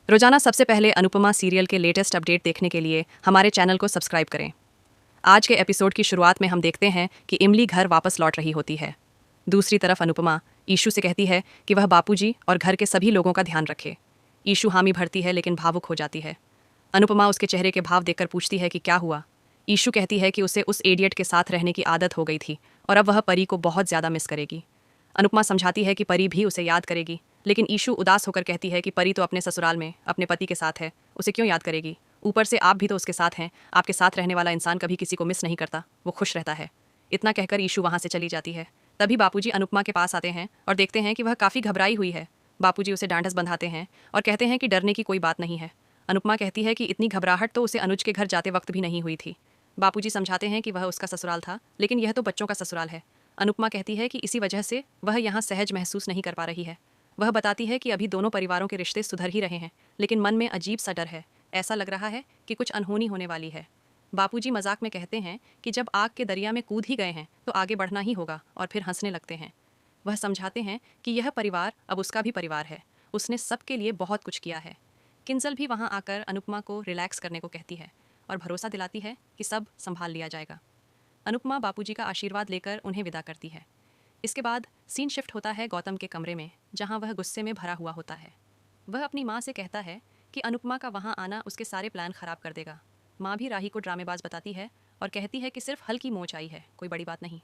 रोजाना सबसे पहले अनुपमा सीरियल के लेटेस्ट अपडेट देखने के लिए हमारे चैनल को सब्सक्राइब करें। आज के एपिसोड की शुरुआत में हम देखते हैं कि इमली घर वापस लौट रही होती है। दूसरी तरफ अनुपमा ईशु से कहती है कि वह बापूजी और घर के सभी लोगों का ध्यान रखे। ईशु हामी भरती है लेकिन भावुक हो जाती है। अनुपमा उसके चेहरे के भाव देखकर पूछती है कि क्या हुआ। ईशु कहती है कि उसे उस एडियट के साथ रहने की आदत हो गई थी और अब वह परी को बहुत ज़्यादा मिस करेगी। अनुपमा समझाती है कि परी भी उसे याद करेगी, लेकिन ईशु उदास होकर कहती है कि परी तो अपने ससुराल में अपने पति के साथ है, उसे क्यों याद करेगी। ऊपर से आप भी तो उसके साथ हैं। आपके साथ रहने वाला इंसान कभी किसी को मिस नहीं करता, वो खुश रहता है। इतना कहकर ईशु वहाँ से चली जाती है। तभी बापूजी अनुपमा के पास आते हैं और देखते हैं कि वह काफ़ी घबराई हुई है। बापूजी उसे डांडस बंधाते हैं और कहते हैं कि डरने की कोई बात नहीं है। अनुपमा कहती है कि इतनी घबराहट तो उसे अनुज के घर जाते वक्त भी नहीं हुई थी। बापूजी समझाते हैं कि वह उसका ससुराल था, लेकिन यह तो बच्चों का ससुराल है। अनुपमा कहती है कि इसी वजह से वह यहाँ सहज महसूस नहीं कर पा रही है। वह बताती है कि अभी दोनों परिवारों के रिश्ते सुधर ही रहे हैं, लेकिन मन में अजीब सा डर है। ऐसा लग रहा है कि कुछ अनहोनी होने वाली है। बापूजी मजाक में कहते हैं कि जब आग के दरिया में कूद ही गए हैं तो आगे बढ़ना ही होगा, और फिर हंसने लगते हैं। वह समझाते हैं कि यह परिवार अब उसका भी परिवार है, उसने सबके लिए बहुत कुछ किया है। किंजल भी वहाँ आकर अनुपमा को रिलैक्स करने को कहती है और भरोसा दिलाती है कि सब संभाल लिया जाएगा। अनुपमा बापूजी का आशीर्वाद लेकर उन्हें विदा करती है। इसके बाद सीन शिफ्ट होता है गौतम के कमरे में, जहां वह गुस्से में भरा हुआ होता है। वह अपनी माँ से कहता है कि अनुपमा का वहां आना उसके सारे प्लान खराब कर देगा। माँ भी राही को ड्रामेबाज बताती है और कहती है कि सिर्फ हल्की मोच आई है, कोई बड़ी बात नहीं।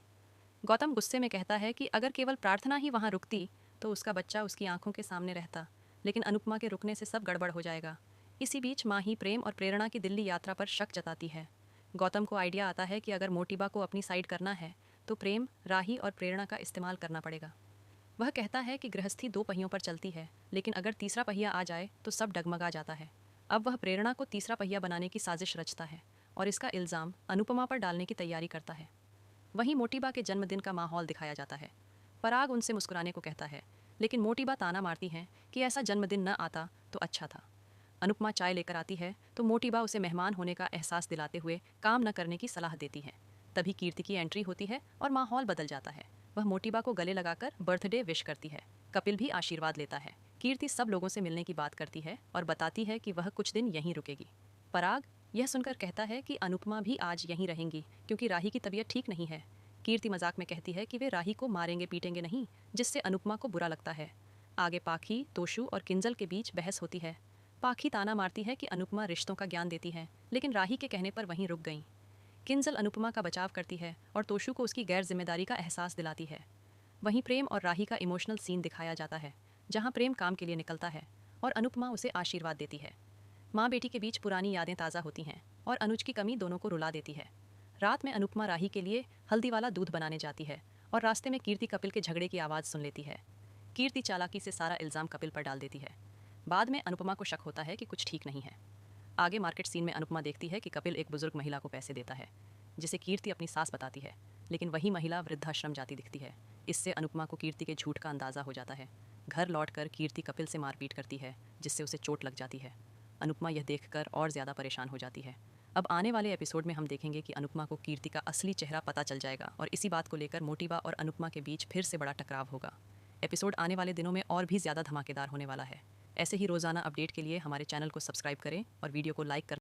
गौतम गुस्से में कहता है कि अगर केवल प्रार्थना ही वहां रुकती तो उसका बच्चा उसकी आंखों के सामने रहता, लेकिन अनुपमा के रुकने से सब गड़बड़ हो जाएगा। इसी बीच माँ ही प्रेम और प्रेरणा की दिल्ली यात्रा पर शक जताती है। गौतम को आइडिया आता है कि अगर मोटिबा को अपनी साइड करना है तो प्रेम, राही और प्रेरणा का इस्तेमाल करना पड़ेगा। वह कहता है कि गृहस्थी दो पहियों पर चलती है, लेकिन अगर तीसरा पहिया आ जाए तो सब डगमगा जाता है। अब वह प्रेरणा को तीसरा पहिया बनाने की साजिश रचता है और इसका इल्ज़ाम अनुपमा पर डालने की तैयारी करता है। वहीं मोटिबा के जन्मदिन का माहौल दिखाया जाता है। पराग उनसे मुस्कुराने को कहता है, लेकिन मोटिबा ताना मारती है कि ऐसा जन्मदिन न आता तो अच्छा था। अनुपमा चाय लेकर आती है तो मोटिबा उसे मेहमान होने का एहसास दिलाते हुए काम न करने की सलाह देती है। तभी कीर्ति की एंट्री होती है और माहौल बदल जाता है। वह मोटिबा को गले लगाकर बर्थडे विश करती है। कपिल भी आशीर्वाद लेता है। कीर्ति सब लोगों से मिलने की बात करती है और बताती है कि वह कुछ दिन यहीं रुकेगी। पराग यह सुनकर कहता है कि अनुपमा भी आज यहीं रहेंगी क्योंकि राही की तबीयत ठीक नहीं है। कीर्ति मजाक में कहती है कि वे राही को मारेंगे पीटेंगे नहीं, जिससे अनुपमा को बुरा लगता है। आगे पाखी, तोशु और किंजल के बीच बहस होती है। पाखी ताना मारती है कि अनुपमा रिश्तों का ज्ञान देती है, लेकिन राही के कहने पर वहीं रुक गई। किंजल अनुपमा का बचाव करती है और तोशु को उसकी गैर जिम्मेदारी का एहसास दिलाती है। वहीं प्रेम और राही का इमोशनल सीन दिखाया जाता है, जहां प्रेम काम के लिए निकलता है और अनुपमा उसे आशीर्वाद देती है। माँ बेटी के बीच पुरानी यादें ताज़ा होती हैं और अनुज की कमी दोनों को रुला देती है। रात में अनुपमा राही के लिए हल्दी वाला दूध बनाने जाती है और रास्ते में कीर्ति कपिल के झगड़े की आवाज़ सुन लेती है। कीर्ति चालाकी से सारा इल्ज़ाम कपिल पर डाल देती है। बाद में अनुपमा को शक होता है कि कुछ ठीक नहीं है। आगे मार्केट सीन में अनुपमा देखती है कि कपिल एक बुजुर्ग महिला को पैसे देता है, जिसे कीर्ति अपनी सास बताती है, लेकिन वही महिला वृद्धाश्रम जाती दिखती है। इससे अनुपमा को कीर्ति के झूठ का अंदाज़ा हो जाता है। घर लौटकर कीर्ति कपिल से मारपीट करती है, जिससे उसे चोट लग जाती है। अनुपमा यह देखकर और ज़्यादा परेशान हो जाती है। अब आने वाले एपिसोड में हम देखेंगे कि अनुपमा को कीर्ति का असली चेहरा पता चल जाएगा और इसी बात को लेकर मोटिबा और अनुपमा के बीच फिर से बड़ा टकराव होगा। एपिसोड आने वाले दिनों में और भी ज़्यादा धमाकेदार होने वाला है। ऐसे ही रोज़ाना अपडेट के लिए हमारे चैनल को सब्सक्राइब करें और वीडियो को लाइक कर